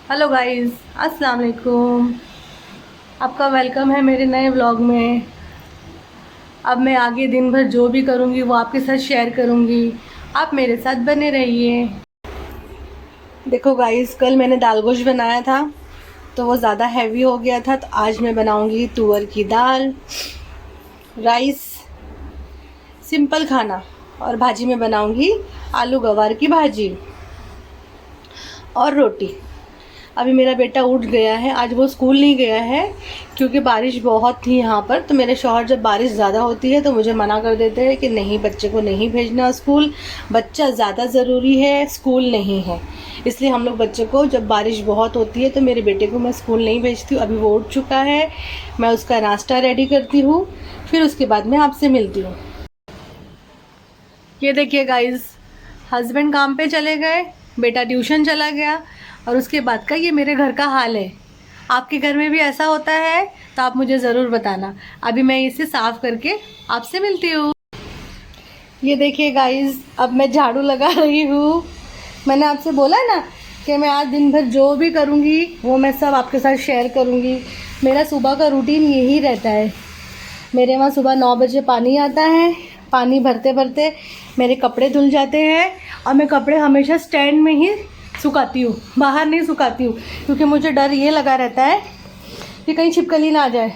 Hello guys, अस्सलाम वालेकुम। आपका वेलकम है मेरे नए व्लॉग में। अब मैं आगे दिन भर जो भी करूँगी वो आपके साथ शेयर करूँगी। आप मेरे साथ बने रहिए। देखो गाइस, कल मैंने दाल गोश्त बनाया था तो वो ज़्यादा हैवी हो गया था, तो आज मैं बनाऊँगी तुअर की दाल, राइस, सिंपल खाना। और भाजी में बनाऊँगी आलू गवार की भाजी और रोटी। अभी मेरा बेटा उठ गया है, आज वो स्कूल नहीं गया है क्योंकि बारिश बहुत थी यहाँ पर। तो मेरे शौहर जब बारिश ज़्यादा होती है तो मुझे मना कर देते हैं कि नहीं, बच्चे को नहीं भेजना स्कूल, बच्चा ज़्यादा ज़रूरी है, स्कूल नहीं है। इसलिए हम लोग बच्चे को, जब बारिश बहुत होती है तो मेरे बेटे को मैं स्कूल नहीं भेजती हूँ। अभी वो उठ चुका है, मैं उसका नाश्ता रेडी करती हूँ, फिर उसके बाद मैं आपसे मिलती हूँ। ये देखिए गाइज़, हस्बैंड काम पे चले गए, बेटा ट्यूशन चला गया और उसके बाद का ये मेरे घर का हाल है। आपके घर में भी ऐसा होता है तो आप मुझे ज़रूर बताना। अभी मैं इसे साफ़ करके आपसे मिलती हूँ। ये देखिए गाइज़, अब मैं झाड़ू लगा रही हूँ। मैंने आपसे बोला ना कि मैं आज दिन भर जो भी करूँगी वो मैं सब आपके साथ शेयर करूँगी। मेरा सुबह का रूटीन यही रहता है। मेरे वहाँ सुबह 9 बजे पानी आता है। पानी भरते भरते मेरे कपड़े धुल जाते हैं और मैं कपड़े हमेशा स्टैंड में ही सुखाती हूँ, बाहर नहीं सुखाती हूँ, क्योंकि मुझे डर ये लगा रहता है कि कहीं छिपकली ना आ जाए।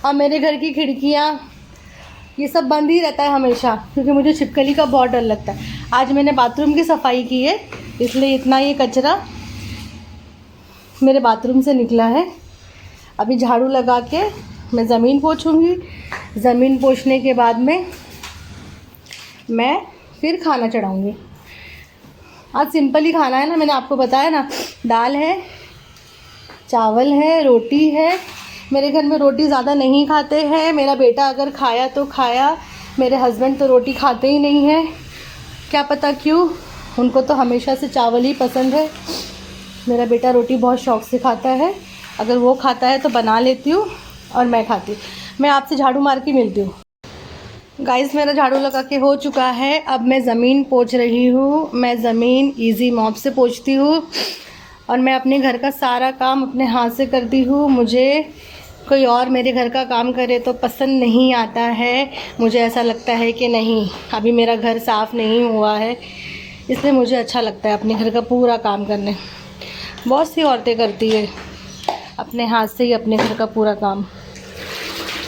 और मेरे घर की खिड़कियाँ ये सब बंद ही रहता है हमेशा, क्योंकि मुझे छिपकली का बहुत डर लगता है। आज मैंने बाथरूम की सफाई की है, इसलिए इतना ये कचरा मेरे बाथरूम से निकला है। अभी झाड़ू लगा के मैं ज़मीन पोंछूँगी। ज़मीन पोंछने के बाद में मैं फिर खाना चढ़ाऊँगी। आज सिंपल ही खाना है ना, मैंने आपको बताया ना, दाल है, चावल है, रोटी है। मेरे घर में रोटी ज़्यादा नहीं खाते हैं। मेरा बेटा अगर खाया तो खाया, मेरे हस्बैंड तो रोटी खाते ही नहीं हैं, क्या पता क्यों। उनको तो हमेशा से चावल ही पसंद है। मेरा बेटा रोटी बहुत शौक़ से खाता है। अगर वो खाता है तो बना लेती हूँ और मैं खाती हूँ। मैं आपसे झाड़ू मार के मिलती हूँ। गाइस, मेरा झाड़ू लगा के हो चुका है। अब मैं ज़मीन पोंछ रही हूँ। मैं ज़मीन इजी मॉप से पोंछती हूँ और मैं अपने घर का सारा काम अपने हाथ से करती हूँ। मुझे कोई और मेरे घर का काम करे तो पसंद नहीं आता है। मुझे ऐसा लगता है कि नहीं, अभी मेरा घर साफ़ नहीं हुआ है, इसलिए मुझे अच्छा लगता है अपने घर का पूरा काम करने। बहुत सी औरतें करती है अपने हाथ से ही अपने घर का पूरा काम।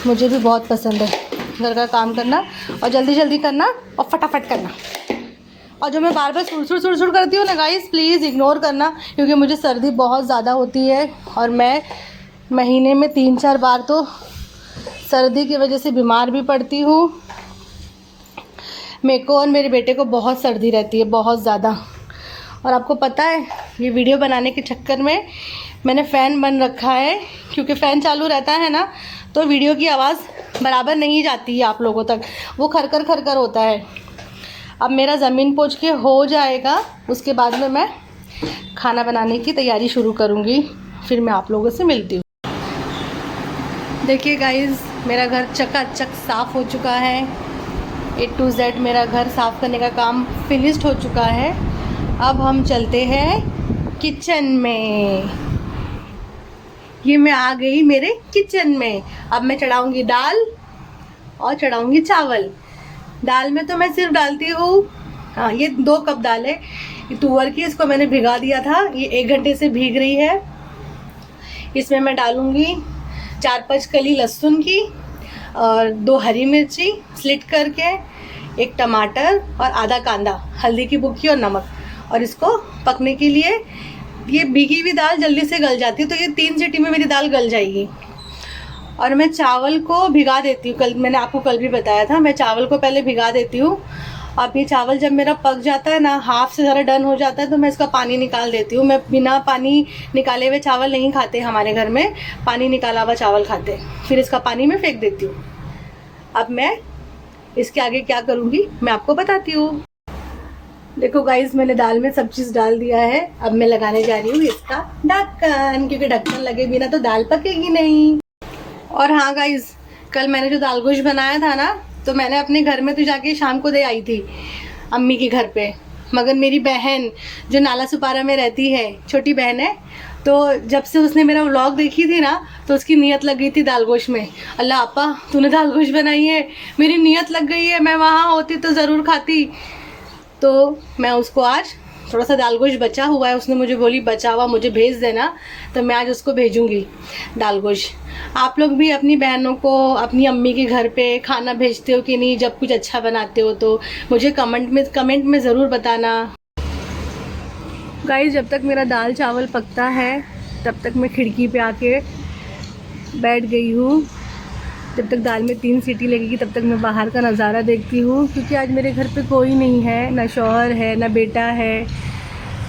मुझे भी बहुत पसंद है घर का काम करना, और जल्दी जल्दी करना और फटाफट करना। और जो मैं बार बार सुड़ करती हूँ ना गाइस, प्लीज़ इग्नोर करना, क्योंकि मुझे सर्दी बहुत ज़्यादा होती है और मैं महीने में 3-4 बार तो सर्दी की वजह से बीमार भी पड़ती हूँ। मेरे को और मेरे बेटे को बहुत सर्दी रहती है, बहुत ज़्यादा। और आपको पता है, ये वीडियो बनाने के चक्कर में मैंने फ़ैन बंद रखा है, क्योंकि फ़ैन चालू रहता है ना तो वीडियो की आवाज़ बराबर नहीं जाती है आप लोगों तक, वो खरकर खरकर होता है। अब मेरा ज़मीन पोंछ के हो जाएगा, उसके बाद में मैं खाना बनाने की तैयारी शुरू करूँगी, फिर मैं आप लोगों से मिलती हूँ। देखिए गाइज़, मेरा घर चकाचक साफ़ हो चुका है। A to Z मेरा घर साफ़ करने का काम फिनिश्ड हो चुका है। अब हम चलते हैं किचन में। ये मैं आ गई मेरे किचन में। अब मैं चढ़ाऊँगी दाल और चढ़ाऊँगी चावल। दाल में तो मैं सिर्फ डालती हूँ, हाँ, ये 2 कप दाल है, ये तुअर की, इसको मैंने भिगा दिया था, ये 1 घंटे से भीग रही है। इसमें मैं डालूँगी 4-5 कली लहसुन की और 2 हरी मिर्ची स्लिट करके, 1 टमाटर और आधा कांदा, हल्दी की बुक्की और नमक। और इसको पकने के लिए, ये भीगी हुई दाल जल्दी से गल जाती है, तो ये 3 सीटी में मेरी दाल गल जाएगी। और मैं चावल को भिगा देती हूँ। कल मैंने आपको कल भी बताया था, मैं चावल को पहले भिगा देती हूँ। अब ये चावल जब मेरा पक जाता है ना, हाफ से ज़्यादा डन हो जाता है, तो मैं इसका पानी निकाल देती हूँ। मैं बिना पानी निकाले हुए चावल नहीं खाते हमारे घर में, पानी निकाला हुआ चावल खाते। फिर इसका पानी मैं फेंक देती हूँ। अब मैं इसके आगे क्या करूँगी मैं आपको बताती हूँ। देखो गाइस, मैंने दाल में सब चीज़ डाल दिया है। अब मैं लगाने जा रही हूँ इसका ढक्कन, क्योंकि ढक्कन लगे बिना तो दाल पकेगी नहीं। और हाँ गाइस, कल मैंने जो दाल गोश्त बनाया था ना, तो मैंने अपने घर में तो जाके शाम को दे आई थी अम्मी के घर पे, मगर मेरी बहन जो नाला सुपारा में रहती है, छोटी बहन है, तो जब से उसने मेरा व्लॉग देखी थी ना, तो उसकी नीयत लग गई थी दाल गोश्त में। अल्लाह आपा तूने दाल गोश्त बनाई है, मेरी नीयत लग गई है, मैं वहाँ होती तो ज़रूर खाती। तो मैं उसको आज थोड़ा सा दाल गोश्त बचा हुआ है, उसने मुझे बोली बचा हुआ मुझे भेज देना, तो मैं आज उसको भेजूंगी दाल गोश्त। आप लोग भी अपनी बहनों को अपनी अम्मी के घर पे खाना भेजते हो कि नहीं? जब कुछ अच्छा बनाते हो तो मुझे कमेंट में ज़रूर बताना। गाइस, जब तक मेरा दाल चावल पकता है तब तक मैं खिड़की पे आके बैठ गई हूँ। जब तक दाल में 3 सीटी लगेगी तब तक मैं बाहर का नज़ारा देखती हूँ, क्योंकि आज मेरे घर पे कोई नहीं है, ना शौहर है ना बेटा है।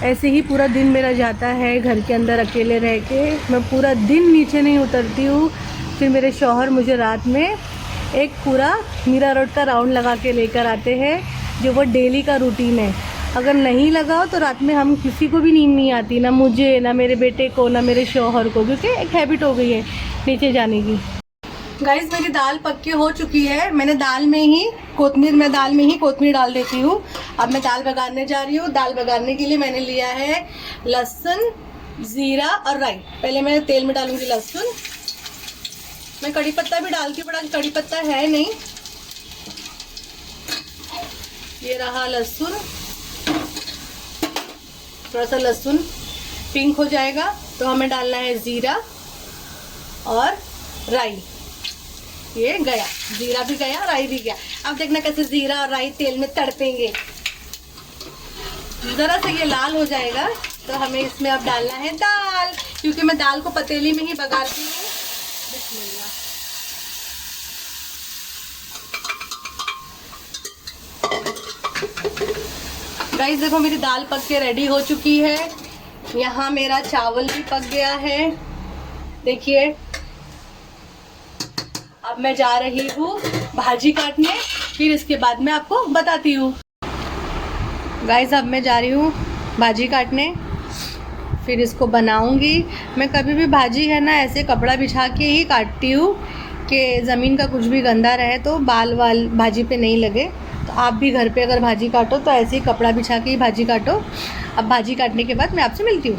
ऐसे ही पूरा दिन मेरा जाता है घर के अंदर अकेले रह के। मैं पूरा दिन नीचे नहीं उतरती हूँ। फिर मेरे शौहर मुझे रात में एक पूरा मीरा रोड का राउंड लगा के लेकर आते हैं, जो वो डेली का रूटीन है। अगर नहीं लगाओ तो रात में हम किसी को भी नींद नहीं आती, ना मुझे ना मेरे बेटे को ना मेरे शौहर को, क्योंकि एक हैबिट हो गई है नीचे जाने की। गाइस, मेरी दाल पक के हो चुकी है। मैं दाल में ही कोतमीर डाल देती हूँ। अब मैं दाल बघारने जा रही हूँ। दाल बघारने के लिए मैंने लिया है लहसुन, ज़ीरा और राई। पहले मैं तेल में डालूंगी लहसुन। मैं कड़ी पत्ता भी डालती हूँ, बट कड़ी पत्ता है नहीं। ये रहा लहसुन। थोड़ा सा लहसुन पिंक हो जाएगा तो हमें डालना है ज़ीरा और राई। ये गया, ज़ीरा भी गया, राई भी गया। अब देखना कैसे ज़ीरा और राई तेल में तड़पेंगे। ज़रा से ये लाल हो जाएगा तो हमें इसमें अब डालना है दाल, क्योंकि मैं दाल को पतीली में ही बघारती हूँ। बिस्मिल्लाह। गाइस, देखो मेरी दाल पक के रेडी हो चुकी है। यहाँ मेरा चावल भी पक गया है, देखिए। अब मैं जा रही हूँ भाजी काटने, फिर इसके बाद मैं आपको बताती हूँ। गाइस, अब मैं जा रही हूँ भाजी काटने, फिर इसको बनाऊंगी। मैं कभी भी भाजी है ना ऐसे कपड़ा बिछा के ही काटती हूँ कि ज़मीन का कुछ भी गंदा रहे तो बाल वाल भाजी पे नहीं लगे। तो आप भी घर पे अगर भाजी काटो तो ऐसे ही कपड़ा बिछा के ही भाजी काटो। अब भाजी काटने के बाद मैं आपसे मिलती हूँ।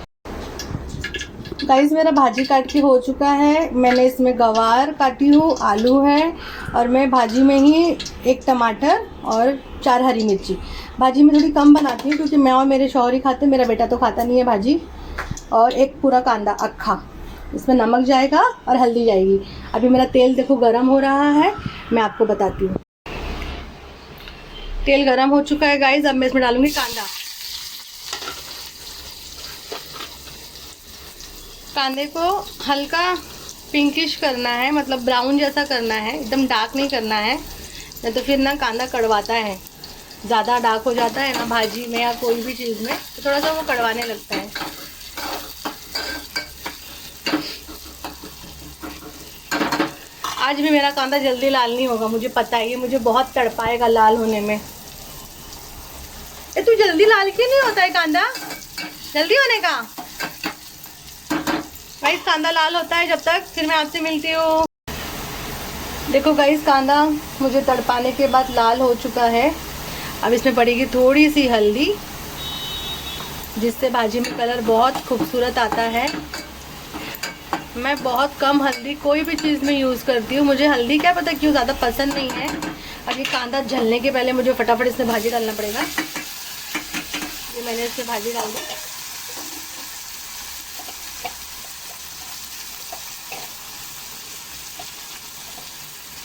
गाइस, मेरा भाजी काट के हो चुका है। मैंने इसमें गवार काटी हूँ, आलू है, और मैं भाजी में ही एक टमाटर और 4 हरी मिर्ची। भाजी में थोड़ी कम बनाती हूँ क्योंकि मैं और मेरे शौहर ही खाते, मेरा बेटा तो खाता नहीं है भाजी। और एक पूरा कांदा अक्खा, इसमें नमक जाएगा और हल्दी जाएगी। अभी मेरा तेल देखो गरम हो रहा है, मैं आपको बताती हूँ। तेल गरम हो चुका है गाइस। अब मैं इसमें डालूंगी कांदा। कांदे को हल्का पिंकिश करना है, मतलब ब्राउन जैसा करना है, एकदम डार्क नहीं करना है, नहीं तो फिर ना कांदा कड़वाता है। ज़्यादा डार्क हो जाता है ना भाजी में या कोई भी चीज़ में, तो थोड़ा सा वो कड़वाने लगता है। आज भी मेरा कांदा जल्दी लाल नहीं होगा, मुझे पता है। ये मुझे बहुत तड़पाएगा लाल होने में। तू जल्दी लाल क्यों नहीं होता है कांदा? जल्दी होने का गाइस, कांदा लाल होता है जब तक, फिर मैं आपसे मिलती हूँ। देखो गाइस, कांदा मुझे तड़पाने के बाद लाल हो चुका है। अब इसमें पड़ेगी थोड़ी सी हल्दी, जिससे भाजी में कलर बहुत खूबसूरत आता है। मैं बहुत कम हल्दी कोई भी चीज़ में यूज़ करती हूँ। मुझे हल्दी क्या पता क्यों ज़्यादा पसंद नहीं है। अब ये कांदा जलने के पहले मुझे फटाफट इसमें भाजी डालना पड़ेगा। ये मैंने इसमें भाजी डाल दी।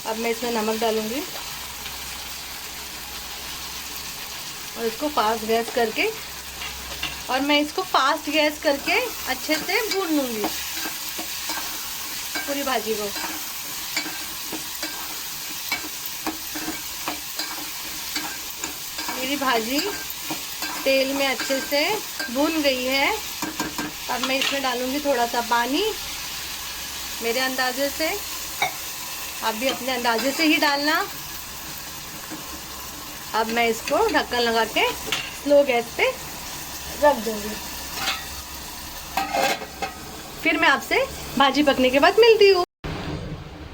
अब मैं इसमें नमक डालूंगी और इसको फास्ट गैस करके अच्छे से भून लूँगी पूरी भाजी को। मेरी भाजी तेल में अच्छे से भून गई है। अब मैं इसमें डालूंगी थोड़ा सा पानी, मेरे अंदाजे से। आप भी अपने अंदाजे से ही डालना। अब मैं इसको ढक्कन लगा के स्लो गैस पे रख दूंगी। फिर मैं आपसे भाजी पकने के बाद मिलती हूँ।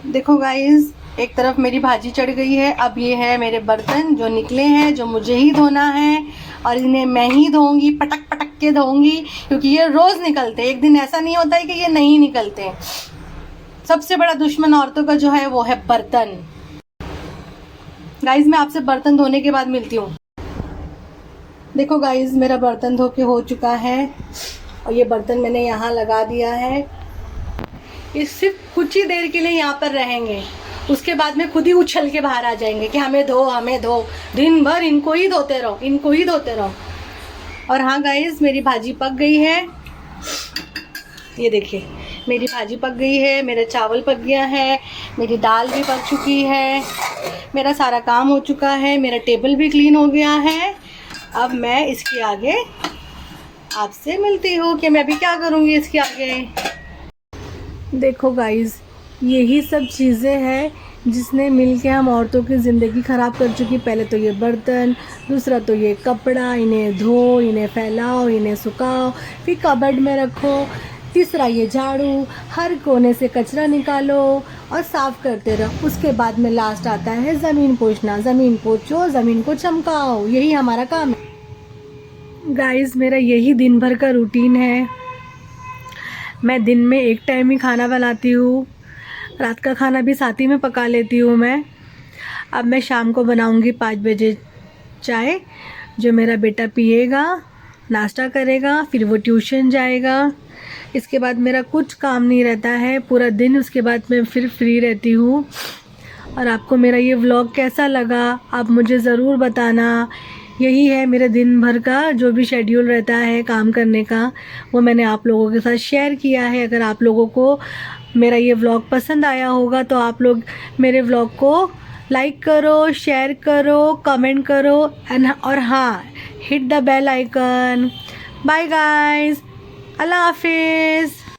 देखो गाइस, एक तरफ मेरी भाजी चढ़ गई है। अब ये है मेरे बर्तन जो निकले हैं, जो मुझे ही धोना है, और इन्हें मैं ही धोऊंगी। पटक पटक पटक के धोऊंगी, क्योंकि ये रोज़ निकलते हैं, एक दिन ऐसा नहीं होता है कि ये नहीं निकलते। सबसे बड़ा दुश्मन औरतों का जो है वो है बर्तन। गाइज मैं आपसे बर्तन धोने के बाद मिलती हूँ। देखो गाइज मेरा बर्तन धो के हो चुका है और ये बर्तन मैंने यहाँ लगा दिया है। ये सिर्फ कुछ ही देर के लिए यहाँ पर रहेंगे, उसके बाद में खुद ही उछल के बाहर आ जाएंगे कि हमें धो हमें धो। दिन भर इनको ही धोते रहो, इनको ही धोते रहो। और हाँ गाइज मेरी भाजी पक गई है, ये देखिए मेरी भाजी पक गई है, मेरा चावल पक गया है, मेरी दाल भी पक चुकी है, मेरा सारा काम हो चुका है, मेरा टेबल भी क्लीन हो गया है। अब मैं इसके आगे आपसे मिलती हूँ कि मैं अभी क्या करूँगी इसके आगे। देखो गाइज यही सब चीज़ें हैं जिसने मिलके हम औरतों की ज़िंदगी ख़राब कर चुकी। पहले तो ये बर्तन, दूसरा तो ये कपड़ा, इन्हें धो, इन्हें फैलाओ, इन्हें सुखाओ, फिर कबर्ड में रखो, तीसरा ये झाड़ू, हर कोने से कचरा निकालो और साफ़ करते रहो। उसके बाद में लास्ट आता है ज़मीन पोंछना। ज़मीन पोंछो, ज़मीन को चमकाओ, यही हमारा काम है। गाइस मेरा यही दिन भर का रूटीन है। मैं दिन में एक टाइम ही खाना बनाती हूँ, रात का खाना भी साथ ही में पका लेती हूँ मैं। अब मैं शाम को बनाऊँगी 5 बजे चाय, जो मेरा बेटा पिएगा, नाश्ता करेगा, फिर वो ट्यूशन जाएगा। इसके बाद मेरा कुछ काम नहीं रहता है पूरा दिन, उसके बाद मैं फिर फ्री रहती हूँ। और आपको मेरा ये व्लॉग कैसा लगा आप मुझे ज़रूर बताना। यही है मेरे दिन भर का जो भी शेड्यूल रहता है काम करने का, वो मैंने आप लोगों के साथ शेयर किया है। अगर आप लोगों को मेरा ये व्लॉग पसंद आया होगा तो आप लोग मेरे व्लॉग को लाइक करो, शेयर करो, कमेंट करो और हाँ hit the bell icon. Bye guys, अल्लाह हाफिज़।